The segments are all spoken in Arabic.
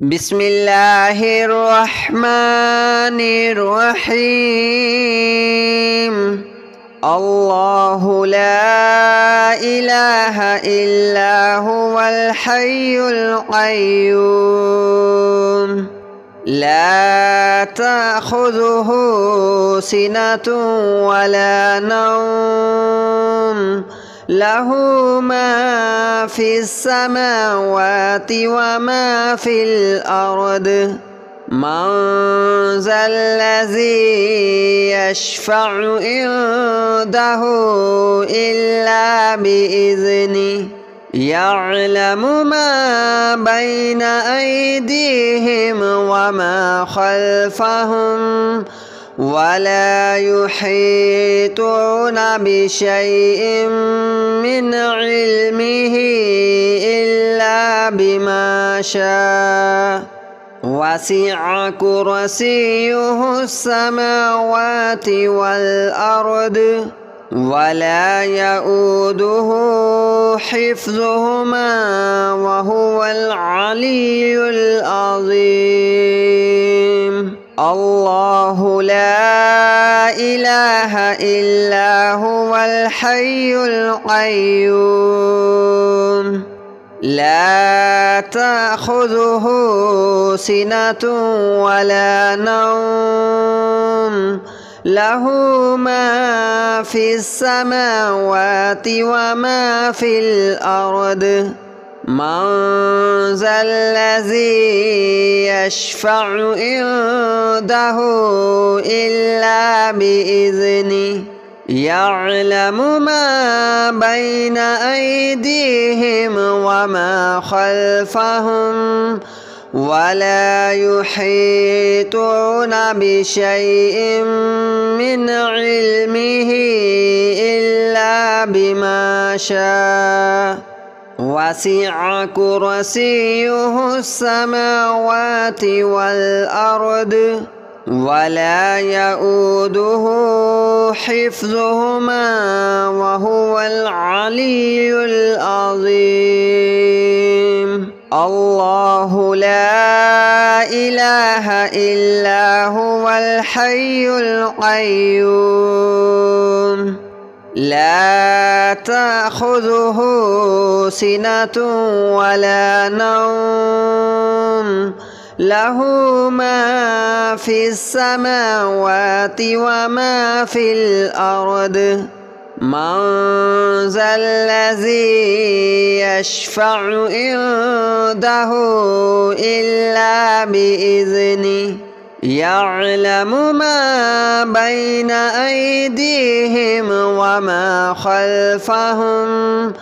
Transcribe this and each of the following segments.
بسم الله الرحمن الرحيم. الله لا إله إلا هو الحي القيوم لا تأخذه سنة ولا نوم له ما في السماوات وما في الأرض من ذا الذي يشفع عنده إلا بإذنه يعلم ما بين أيديهم وما خلفهم ولا يحيطون بشيء من علمه إلا بما شاء وسع كرسيه السماوات والأرض ولا يؤوده حفظهما وهو العلي العظيم. الله لا إله إلا هو الحي القيوم لا تأخذه سنة ولا نوم له ما في السماوات وما في الأرض من ذا الذي يشفع عنده إلا بإذنه يعلم ما بين أيديهم وما خلفهم ولا يحيطون بشيء من علمه إلا بما شاء وسع كرسيه السماوات والأرض ولا يؤوده حفظهما وهو العلي العظيم. الله لا إله إلا هو الحي القيوم لا تأخذه سنة ولا نوم له ما في السماوات وما في الأرض من ذا الذي يشفع عنده إلا بإذنه يعلم ما بين أيديهم وما خلفهم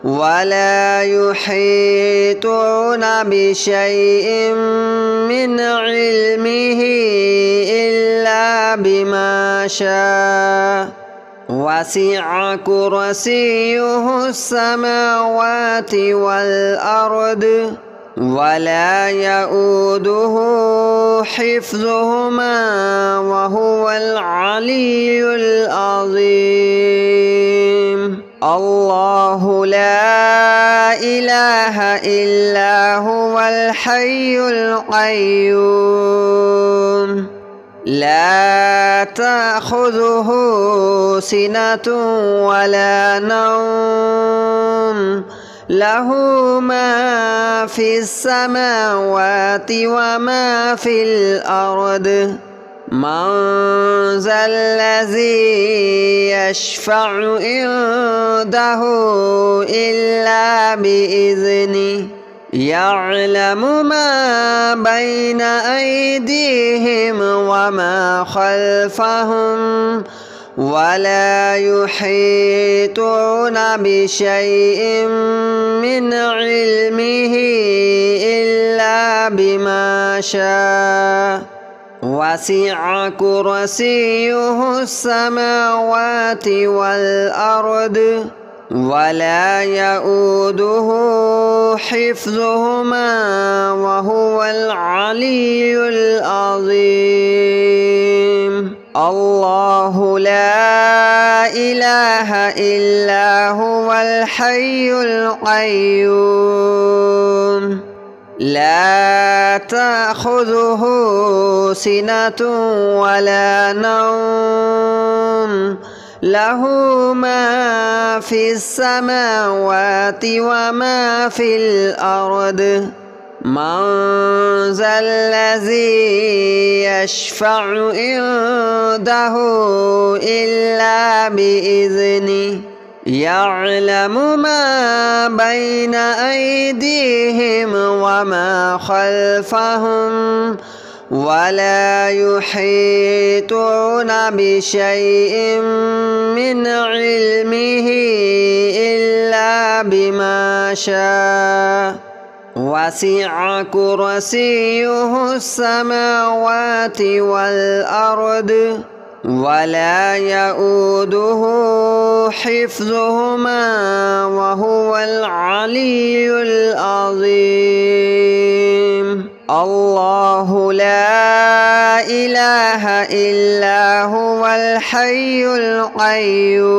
ولا يحيطون بشيء من علمه إلا بما شاء وسع كرسيه السماوات والأرض ولا يؤوده حفظهما وهو العلي العظيم. الله لا إله إلا هو الحي القيوم لا تأخذه سنة ولا نوم له ما في السماوات وما في الأرض من ذا الذي يشفع عنده إلا بإذنه يعلم ما بين أيديهم وما خلفهم ولا يحيطون بشيء من علمه إلا بما شاء وسع كرسيه السماوات والأرض ولا يؤوده حفظهما وهو العلي العظيم. الله لا إله إلا هو الحي القيوم لا تأخذه سنة ولا نوم له ما في السماوات وما في الأرض من ذا الذي يشفع عنده إلا بإذنه يعلم ما بين أيديهم وما خلفهم ولا يحيطون بشيء من علمه إلا بما شاء وسع كرسيه السماوات والأرض ولا يؤوده حفظهما وهو العلي العظيم الله لا إله إلا هو الحي القيوم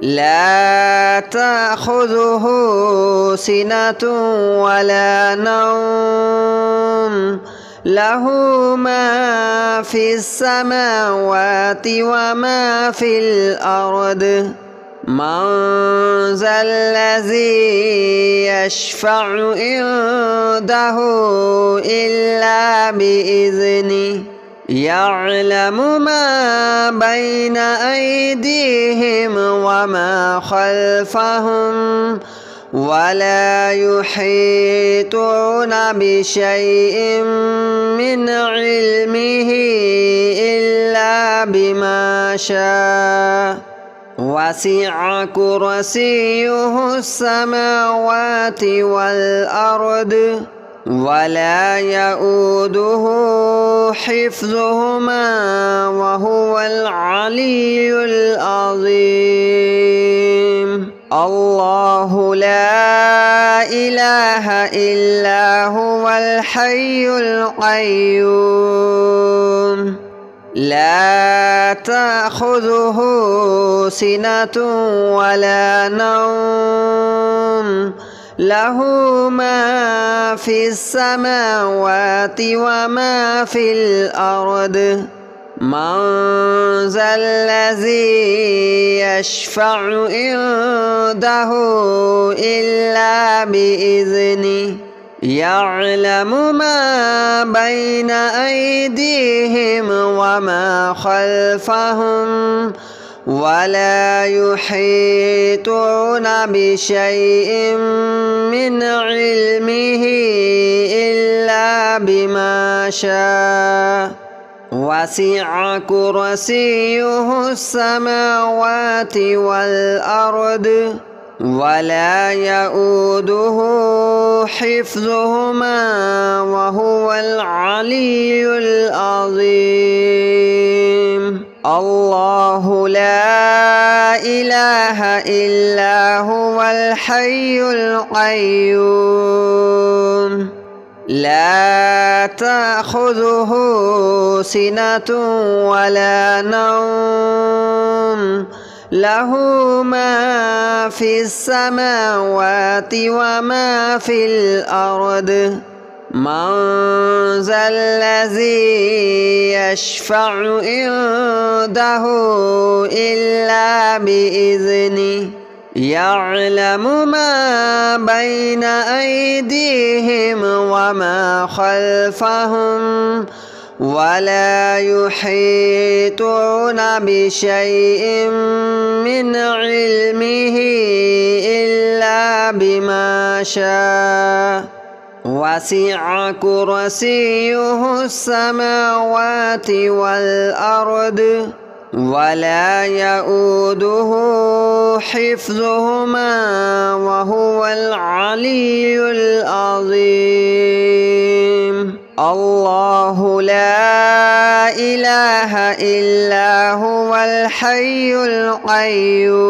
لا تأخذه سنة ولا نوم له ما في السماوات وما في الأرض من ذا الذي يشفع عنده إلا بإذنه يعلم ما بين أيديهم وما خلفهم ولا يحيطون بشيء من علمه إلا بما شاء وسع كرسيه السماوات والأرض ولا يؤوده حفظهما وهو العلي العظيم الله لا إله إلا هو الحي القيوم لا تأخذه سنة ولا نوم له ما في السماوات وما في الأرض من ذا الذي يشفع عنده إلا بإذنه يعلم ما بين أيديهم وما خلفهم ولا يحيطون بشيء من علمه إلا بما شاء وسع كرسيه السماوات والأرض ولا يؤوده حفظهما وهو العلي العظيم الله لا إله إلا هو الحي القيوم لا تأخذه سنة ولا نوم له ما في السماوات وما في الأرض من ذا الذي يشفع عنده إلا بإذنه يعلم ما بين أيديهم وما خلفهم ولا يحيطون بشيء من علمه إلا بما شاء وسع كرسيه السماوات والأرض ولا يؤوده حفظهما وهو العلي العظيم الله لا إله إلا هو الحي القيوم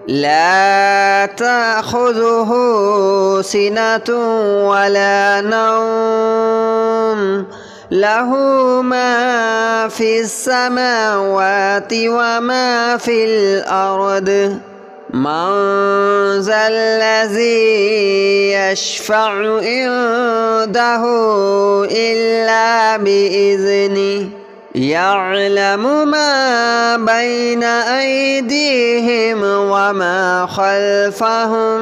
لا تأخذه سنة ولا نوم له ما في السماوات وما في الأرض من ذا الذي يشفع عنده إلا بإذنه يعلم ما بين أيديهم وما خلفهم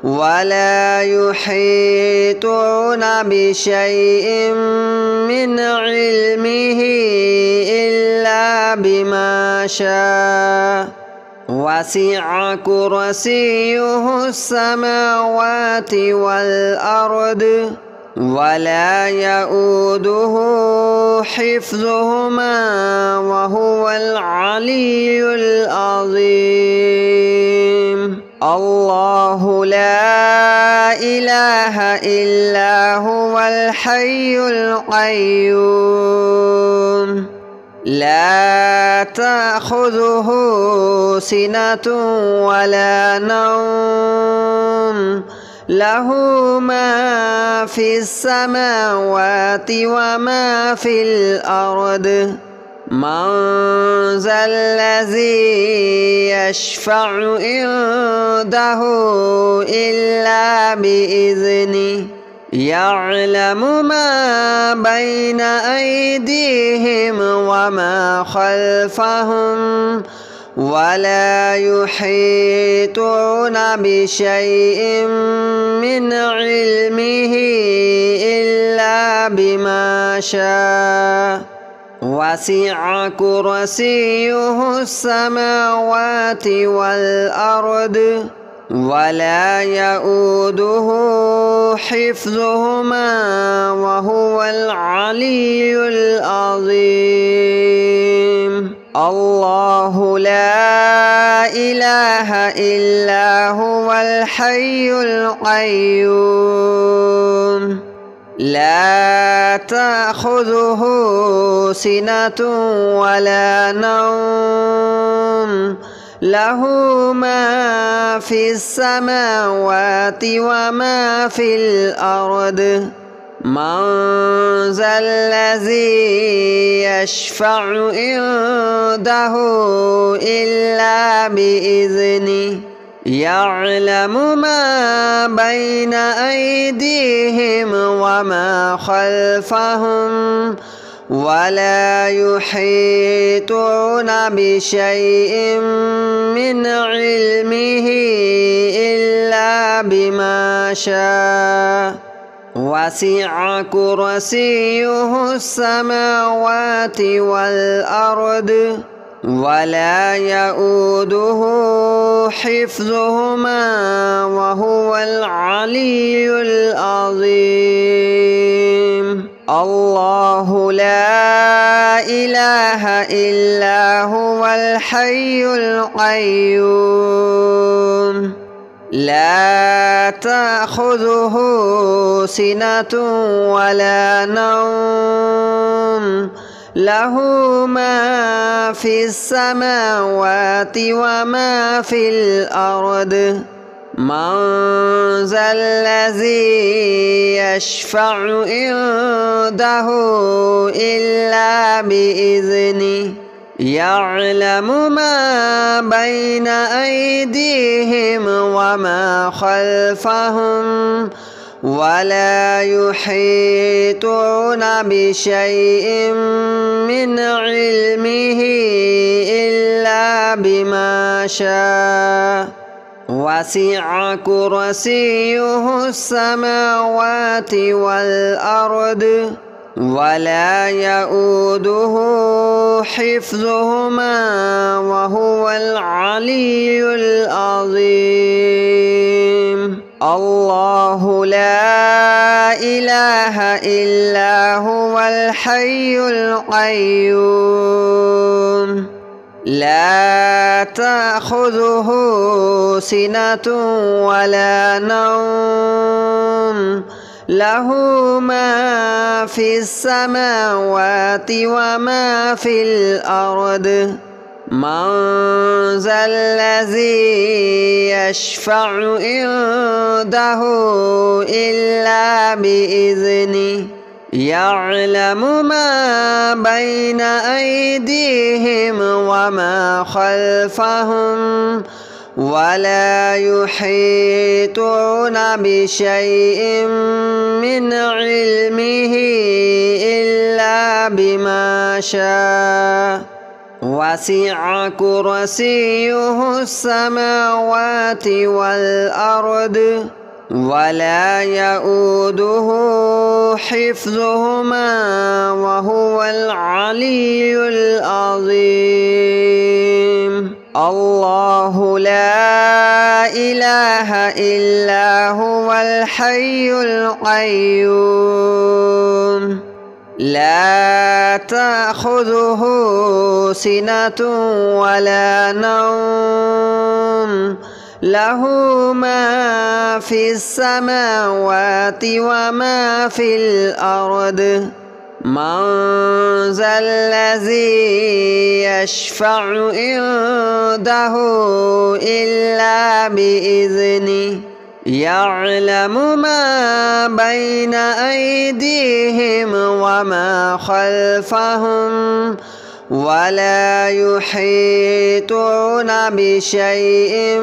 ولا يحيطون بشيء من علمه إلا بما شاء وسع كرسيه السماوات والأرض ولا يؤوده حفظهما وهو العلي العظيم الله لا إله إلا هو الحي القيوم لا تأخذه سنة ولا نوم له ما في السماوات وما في الأرض من ذا الذي يشفع عنده إلا بإذنه يعلم ما بين أيديهم وما خلفهم ولا يحيطون بشيء من علمه إلا بما شاء وسع كرسيه السماوات والأرض ولا يؤوده حفظهما وهو العلي العظيم الله لا إله إلا هو الحي القيوم لا تأخذه سنة ولا نوم له ما في السماوات وما في الأرض من ذا الذي يشفع عنده إلا بإذنه يعلم ما بين أيديهم وما خلفهم ولا يحيطون بشيء من علمه إلا بما شاء وسع كرسيه السماوات والأرض ولا يؤوده حفظهما وهو العلي العظيم الله لا إله إلا هو الحي القيوم لا تأخذه سنة ولا نوم له ما في السماوات وما في الأرض من ذا الذي يشفع عنده إلا بإذنه يعلم ما بين أيديهم وما خلفهم ولا يحيطون بشيء من علمه إلا بما شاء وسع كرسيه السماوات والأرض ولا يؤوده حفظهما وهو العلي العظيم الله لا إله إلا هو الحي القيوم لا تأخذه سنة ولا نوم له ما في السماوات وما في الأرض من ذا الذي يشفع عنده إلا بإذنه يعلم ما بين أيديهم وما خلفهم ولا يحيطون بشيء من علمه إلا بما شاء وسع كرسيه السماوات والأرض ولا يؤوده حفظهما وهو العلي العظيم الله لا إله إلا هو الحي القيوم لا تأخذه سنة ولا نوم له ما في السماوات وما في الأرض من ذا الذي يشفع عنده إلا بإذنه يعلم ما بين أيديهم وما خلفهم ولا يحيطون بشيء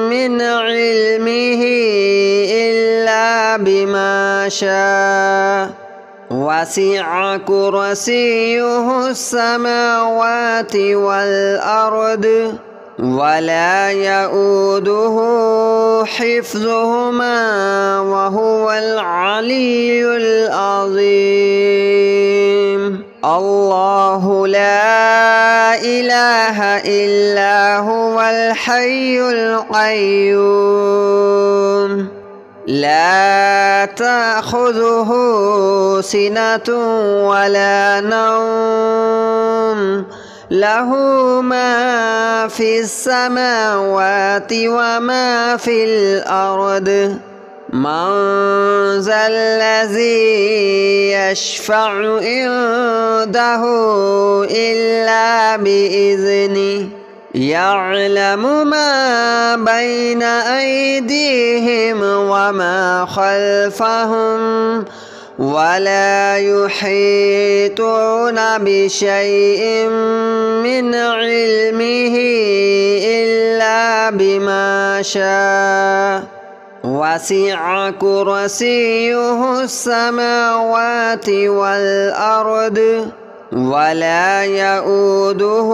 من علمه إلا بما شاء وسع كرسيه السماوات والأرض ولا يؤوده حفظهما وهو العلي العظيم الله لا إله إلا هو الحي القيوم لا تأخذه سنة ولا نوم له ما في السماوات وما في الأرض من ذا الذي يشفع عنده إلا بإذنه يعلم ما بين أيديهم وما خلفهم ولا يحيطون بشيء من علمه إلا بما شاء وسع كرسيه السماوات والأرض ولا يؤوده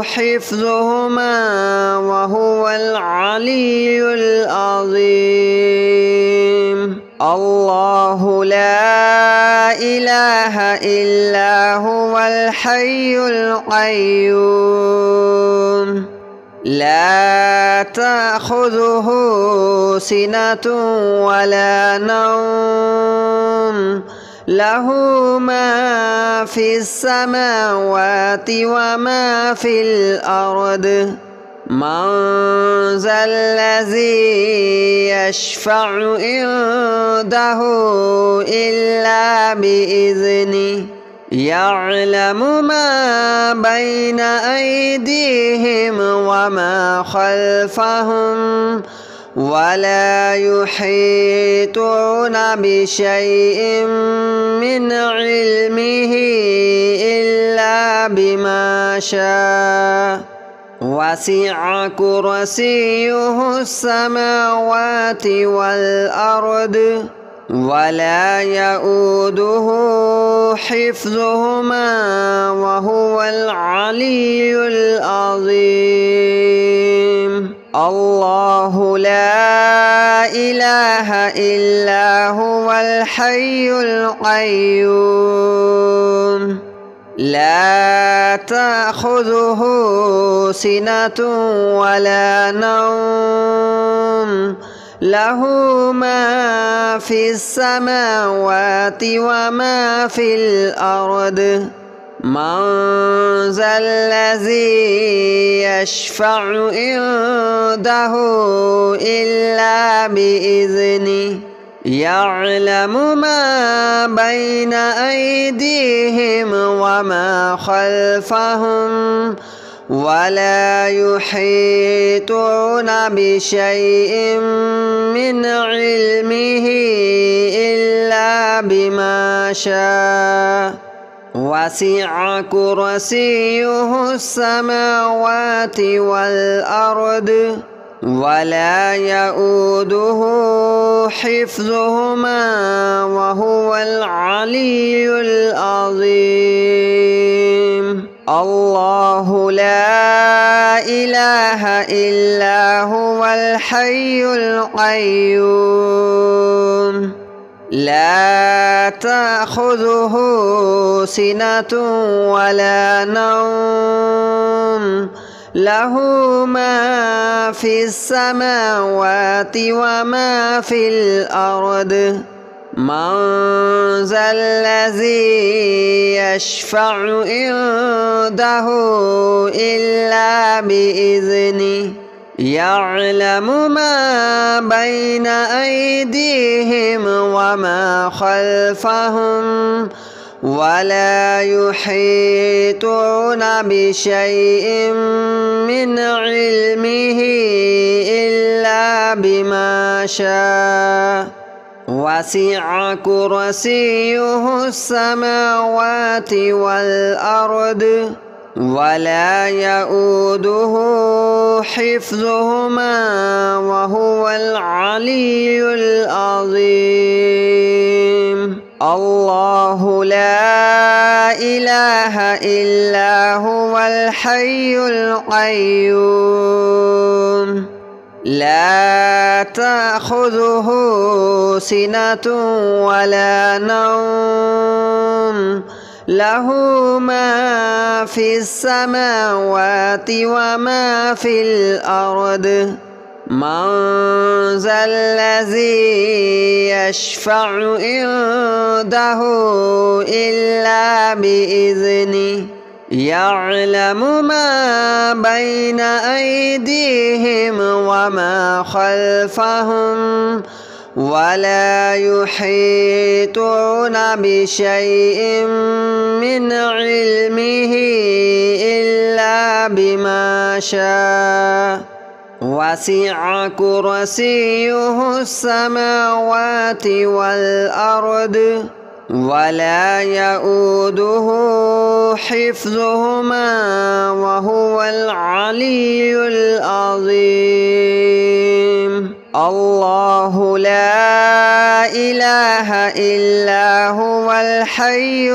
حفظهما وهو العلي العظيم الله لا إله إلا هو الحي القيوم لا تأخذه سنة ولا نوم له ما في السماوات وما في الأرض من ذا الذي يشفع عنده إلا بإذنه يعلم ما بين أيديهم وما خلفهم ولا يحيطون بشيء من علمه إلا بما شاء وسع كرسيه السماوات والأرض ولا يؤوده حفظهما وهو العلي العظيم الله لا إله إلا هو الحي القيوم لا تأخذه سنة ولا نوم له ما في السماوات وما في الأرض من ذا الذي يشفع عنده إلا بإذنه يعلم ما بين أيديهم وما خلفهم ولا يحيطون بشيء من علمه إلا بما شاء وسع كرسيه السماوات والأرض ولا يؤوده حفظهما وهو العلي العظيم. الله لا إله إلا هو الحي القيوم لا تأخذه سنة ولا نوم له ما في السماوات وما في الأرض من ذا الذي يشفع عنده إلا بإذنه يعلم ما بين أيديهم وما خلفهم ولا يحيطون بشيء من علمه إلا بما شاء وسع كرسيه السماوات والأرض ولا يؤوده حفظهما وهو العلي العظيم. الله لا إله إلا هو الحي القيوم لا تأخذه سنة ولا نوم له ما في السماوات وما في الأرض من ذا الذي يشفع عنده إلا بإذنه يعلم ما بين أيديهم وما خلفهم ولا يحيطون بشيء من علمه إلا بما شاء وسع كرسيه السماوات والأرض ولا يؤوده حفظهما وهو العلي العظيم. الله لا إله إلا هو الحي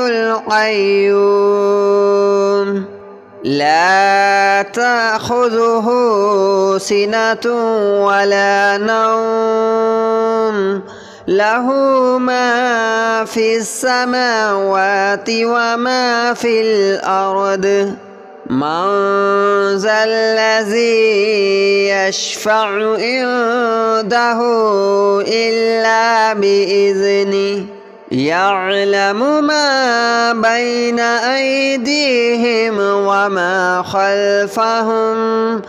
القيوم لا تأخذه سنة ولا نوم له ما في السماوات وما في الأرض من ذا الذي يشفع عنده إلا بإذنه يعلم ما بين أيديهم وما خلفهم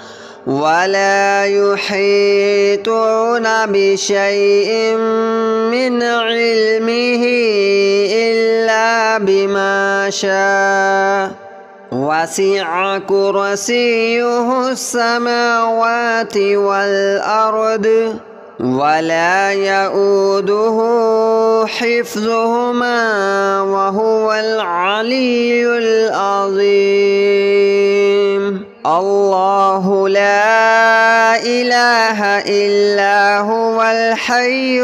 ولا يحيطون بشيء من علمه إلا بما شاء وسع كرسيه السماوات والأرض ولا يؤوده حفظهما وهو العلي العظيم. الله لا إله إلا هو الحي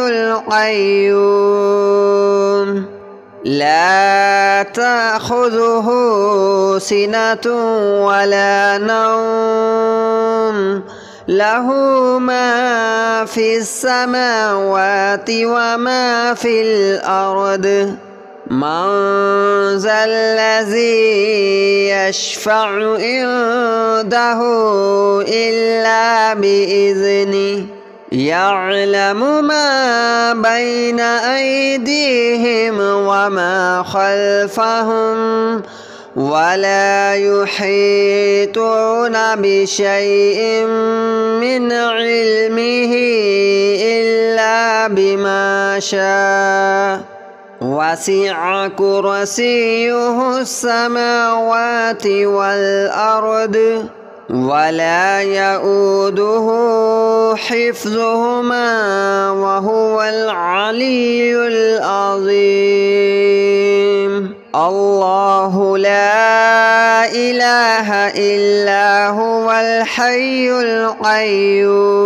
القيوم لا تأخذه سنة ولا نوم له ما في السماوات وما في الأرض من ذا الذي يشفع عنده إلا بإذنه يعلم ما بين أيديهم وما خلفهم ولا يحيطون بشيء من علمه إلا بما شاء وسع كرسيه السماوات والأرض ولا يؤوده حفظهما وهو العلي العظيم. الله لا إله إلا هو الحي القيوم